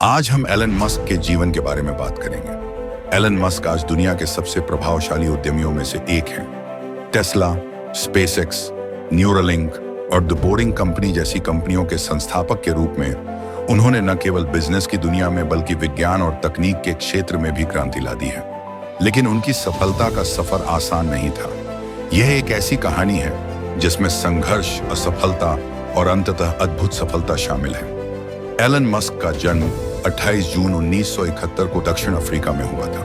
आज हम Elon Musk के जीवन के बारे में बात करेंगे। एलन मस्क आज दुनिया के सबसे प्रभावशाली उद्यमियों में से एक हैं। टेस्ला, स्पेसएक्स, न्यूरालिंक और द बोरिंग कंपनी जैसी कंपनियों के संस्थापक के रूप में उन्होंने न केवल बिजनेस की दुनिया में बल्कि विज्ञान और तकनीक के क्षेत्र में भी क्रांति ला दी है। लेकिन उनकी सफलता का सफर आसान नहीं था। यह एक ऐसी कहानी है जिसमें संघर्ष, असफलता और अंततः अद्भुत सफलता शामिल है। एलन मस्क का जन्म 28 जून 1971 को दक्षिण अफ्रीका में हुआ था।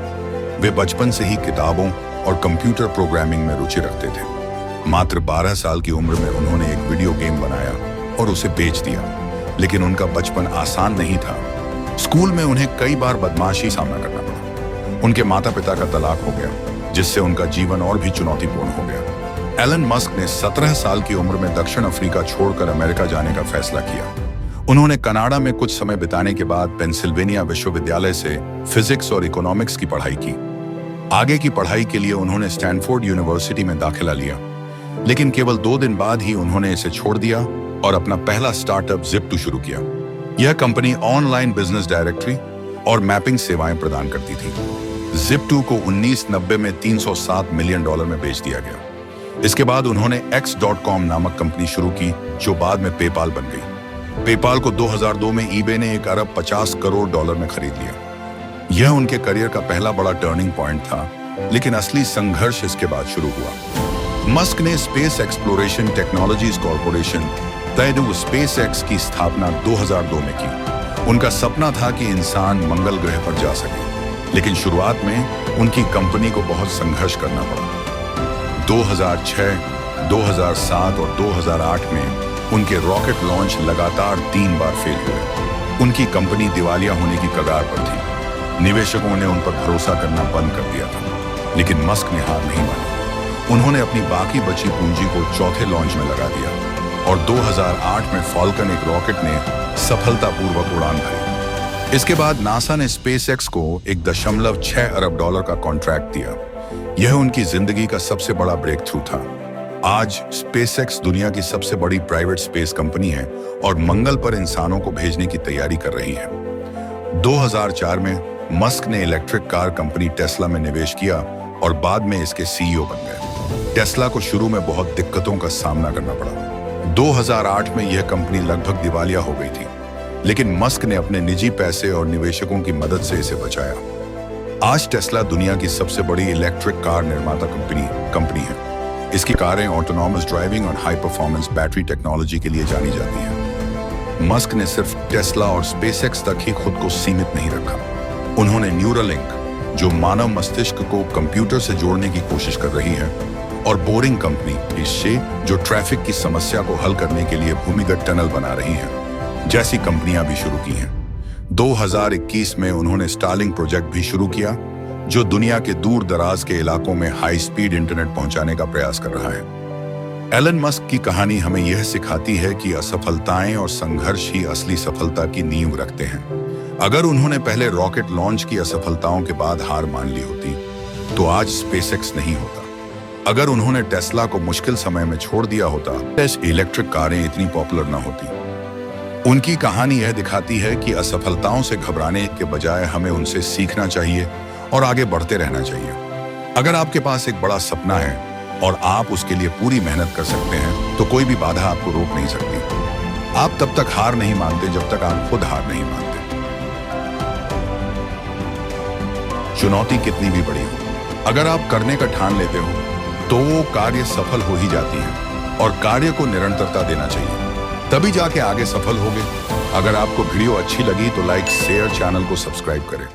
वे बचपन से ही किताबों और कंप्यूटर प्रोग्रामिंग में रुचि रखते थे। मात्र 12 साल की उम्र में उन्होंने एक वीडियो गेम बनाया और उसे बेच दिया। लेकिन उनका बचपन आसान नहीं था। स्कूल में उन्हें कई बार बदमाशी सामना करना पड़ा। उनके माता पिता का तलाक हो गया, जिससे उनका जीवन और भी चुनौतीपूर्ण हो गया। एलन मस्क ने 17 साल की उम्र में दक्षिण अफ्रीका छोड़कर अमेरिका जाने का फैसला किया। उन्होंने कनाडा में कुछ समय बिताने के बाद पेंसिल्वेनिया विश्वविद्यालय से फिजिक्स और इकोनॉमिक्स की पढ़ाई की। आगे की पढ़ाई के लिए उन्होंने स्टैनफोर्ड यूनिवर्सिटी में दाखिला लिया, लेकिन केवल 2 दिन बाद ही उन्होंने इसे छोड़ दिया और अपना पहला स्टार्टअप Zip2 शुरू किया। यह कंपनी ऑनलाइन बिजनेस डायरेक्टरी और मैपिंग सेवाएं प्रदान करती थी। Zip2 को 1990 में $307 मिलियन में बेच दिया गया। इसके बाद उन्होंने X.com नामक कंपनी शुरू की, जो बाद में पेपाल बन गई। पेपाल को 2002 में eBay ने $1 अरब 50 करोड़ में खरीद लिया। यह उनके करियर का पहला बड़ा टर्निंग पॉइंट था, लेकिन असली संघर्ष इसके बाद शुरू हुआ। मस्क ने space exploration technologies corporation SpaceX की स्थापना 2002 में की। उनका सपना था कि इंसान मंगल ग्रह पर जा सके, लेकिन शुरुआत में उनकी कंपनी को बहुत संघर्ष करना पड़ा। 2006, 2007 और 2008 में उनके रॉकेट लॉन्च लगातार 3 बार फेल हुए। उनकी कंपनी दिवालिया होने की कगार पर थी। निवेशकों ने उन पर भरोसा करना बंद कर दिया था, लेकिन मस्क ने हार नहीं मानी। उन्होंने अपनी बाकी बची पूंजी को चौथे लॉन्च में लगा दिया और 2008 में फॉल्कन एक रॉकेट ने सफलतापूर्वक उड़ान भरी। इसके बाद नासा ने स्पेसएक्स को $1.6 अरब का कॉन्ट्रैक्ट दिया। यह उनकी जिंदगी का सबसे बड़ा ब्रेक थ्रू था। आज स्पेसएक्स दुनिया की सबसे बड़ी प्राइवेट स्पेस कंपनी है और मंगल पर इंसानों को भेजने की तैयारी कर रही है। 2004 में मस्क ने इलेक्ट्रिक कार कंपनी टेस्ला में निवेश किया और बाद में इसके सीईओ बन गए। टेस्ला को शुरू में बहुत दिक्कतों का सामना करना पड़ा। 2008 में यह कंपनी लगभग दिवालिया हो गई थी, लेकिन मस्क ने अपने निजी पैसे और निवेशकों की मदद से इसे बचाया। आज टेस्ला दुनिया की सबसे बड़ी इलेक्ट्रिक कार निर्माता कंपनी है। इसकी कारें ऑटोनॉमस ड्राइविंग और हाई परफॉर्मेंस बैटरी टेक्नोलॉजी के लिए जानी जाती हैं। मस्क ने सिर्फ टेस्ला और स्पेसएक्स तक ही खुद को सीमित नहीं रखा। उन्होंने न्यूरालिंक, जो मानव मस्तिष्क को कंप्यूटर से जोड़ने की कोशिश कर रही है, और बोरिंग कंपनी इससे जो ट्रैफिक की समस्या को हल करने के लिए भूमिगत टनल बना रही है, जैसी कंपनियां भी शुरू की हैं। 2021 में उन्होंने स्टारलिंक प्रोजेक्ट भी शुरू किया, जो दुनिया के दूर दराज के इलाकों में हाई स्पीड इंटरनेट पहुंचाने का प्रयास कर रहा है। एलन मस्क की कहानी हमें यह सिखाती है कि असफलताएं और संघर्ष ही असली सफलता की नींव रखते हैं। अगर उन्होंने पहले रॉकेट लॉन्च की असफलताओं के बाद हार मान ली होती, तो आज स्पेसएक्स नहीं होता। अगर उन्होंने टेस्ला को मुश्किल समय में छोड़ दिया होता, इलेक्ट्रिक कारें इतनी पॉपुलर ना होती। उनकी कहानी यह दिखाती है कि असफलताओं से घबराने के बजाय हमें उनसे सीखना चाहिए और आगे बढ़ते रहना चाहिए। अगर आपके पास एक बड़ा सपना है और आप उसके लिए पूरी मेहनत कर सकते हैं, तो कोई भी बाधा आपको रोक नहीं सकती। आप तब तक हार नहीं मानते जब तक आप खुद हार नहीं मानते। चुनौती कितनी भी बड़ी हो, अगर आप करने का ठान लेते हो, तो वो कार्य सफल हो ही जाती है और कार्य को निरंतरता देना चाहिए, तभी जाके आगे सफल होगे। अगर आपको वीडियो अच्छी लगी तो लाइक, शेयर, चैनल को सब्सक्राइब करें।